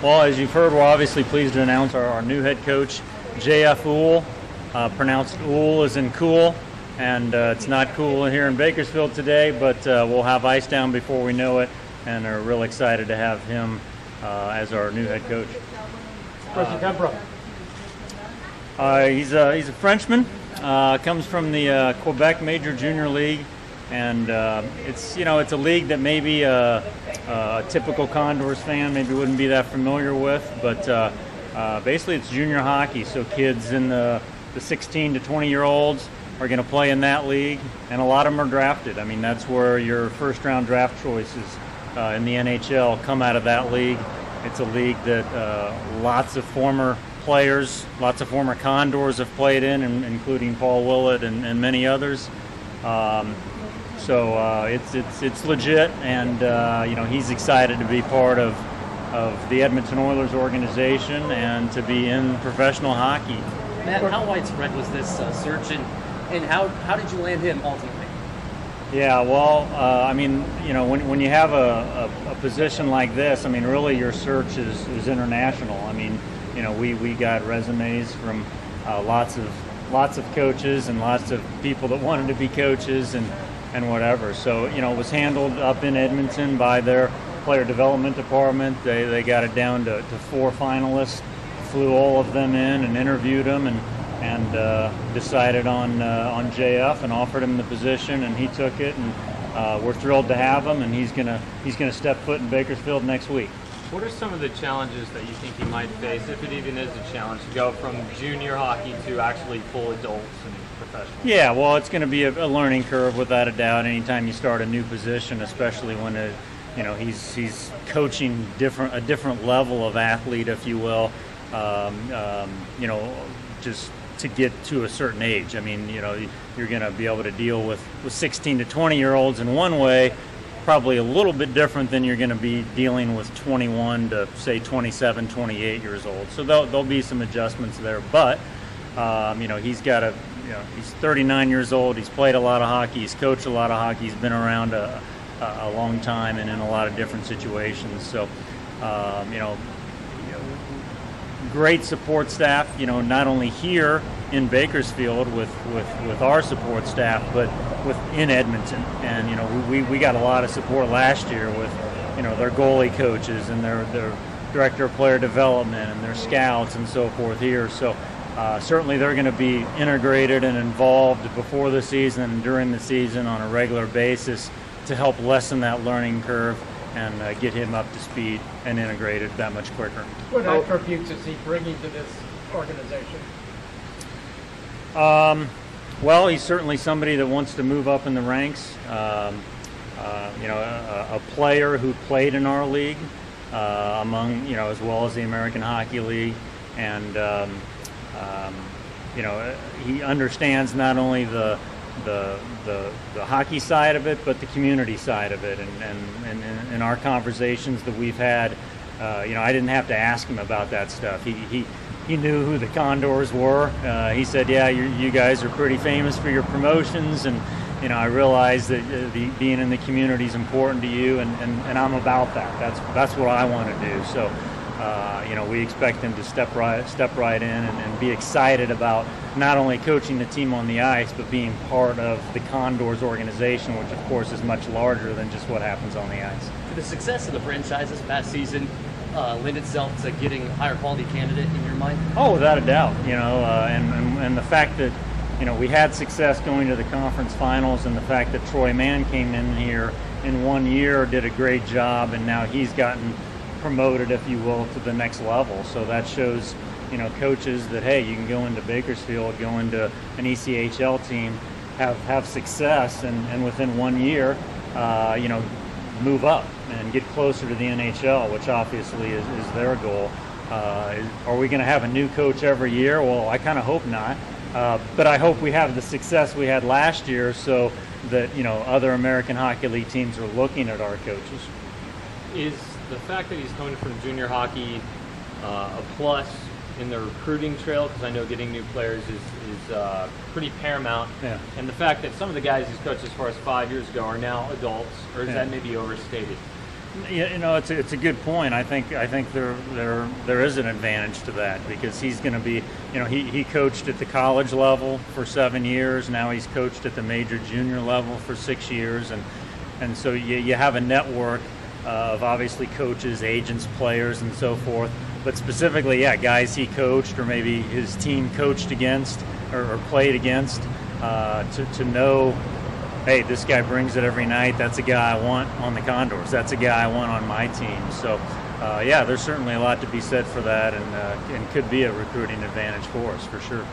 Well, as you've heard, we're obviously pleased to announce our new head coach, JF Houle, pronounced Houle as in cool, and it's not cool here in Bakersfield today, but we'll have ice down before we know it, and are real excited to have him as our new head coach. Where's he come from? He's a Frenchman, comes from the Quebec Major Junior League, and it's a league that maybe a typical Condors fan maybe wouldn't be that familiar with, but basically it's junior hockey, so kids in the 16 to 20-year-olds are going to play in that league, and a lot of them are drafted. I mean, that's where your first-round draft choices in the NHL come out of that league. It's a league that lots of former players, lots of former Condors have played in, including Paul Willett and many others. So it's legit, and he's excited to be part of the Edmonton Oilers organization and to be in professional hockey. Matt, how widespread was this search, and how did you land him ultimately? Yeah, well, when you have a position like this, I mean, really your search is international. I mean, we got resumes from lots of coaches and lots of people that wanted to be coaches and whatever. So, it was handled up in Edmonton by their player development department. They got it down to 4 finalists, flew all of them in and interviewed them and decided on JF and offered him the position, and he took it, and we're thrilled to have him, and he's gonna step foot in Bakersfield next week. What are some of the challenges that you think he might face, if it even is a challenge, to go from junior hockey to actually full adults and professional? Yeah, well, it's going to be a learning curve without a doubt. Anytime you start a new position, especially when he's coaching a different level of athlete, if you will. Just to get to a certain age. I mean, you're going to be able to deal with 16 to 20-year-olds in one way, probably a little bit different than you're going to be dealing with 21 to, say, 27, 28 years old. So there'll be some adjustments there. But, he's he's 39 years old. He's played a lot of hockey. He's coached a lot of hockey. He's been around a long time and in a lot of different situations. So, great support staff, not only here in Bakersfield with our support staff, but in Edmonton. And, we got a lot of support last year with, their goalie coaches and their director of player development and their scouts and so forth here. So certainly they're going to be integrated and involved before the season and during the season on a regular basis to help lessen that learning curve and get him up to speed and integrated that much quicker. What attributes is he bringing to this organization? Well, he's certainly somebody that wants to move up in the ranks. A player who played in our league, as well as the American Hockey League, and he understands not only the hockey side of it, but the community side of it. And in our conversations that we've had, I didn't have to ask him about that stuff. He knew who the Condors were. He said, "Yeah, you guys are pretty famous for your promotions, and I realize that being in the community is important to you, and I'm about that. That's what I want to do." So. We expect him to step right in and be excited about not only coaching the team on the ice, but being part of the Condors organization, which of course is much larger than just what happens on the ice. Did the success of the franchise this past season lend itself to getting a higher quality candidate in your mind? Oh, without a doubt. And the fact that we had success going to the conference finals, and the fact that Troy Mann came in here in 1 year, did a great job, and now he's gotten promoted, if you will, to the next level. So that shows, coaches that, hey, you can go into Bakersfield, go into an ECHL team, have success, and within 1 year, move up and get closer to the NHL, which obviously is their goal. Are we going to have a new coach every year? Well, I kind of hope not. But I hope we have the success we had last year, so that other American Hockey League teams are looking at our coaches. Is the fact that he's coming from junior hockey a plus in the recruiting trail? Because I know getting new players is pretty paramount. Yeah. And the fact that some of the guys he's coached as far as 5 years ago are now adults, or is that maybe overstated? You know, it's a good point. I think there is an advantage to that because he's going to be, you know, he coached at the college level for 7 years. Now he's coached at the major junior level for 6 years, and so you have a network of obviously coaches, agents, players, and so forth. But specifically, yeah, guys he coached or maybe his team coached against or played against, to know, hey, this guy brings it every night. That's a guy I want on the Condors. That's a guy I want on my team. So, yeah, there's certainly a lot to be said for that, and could be a recruiting advantage for us for sure.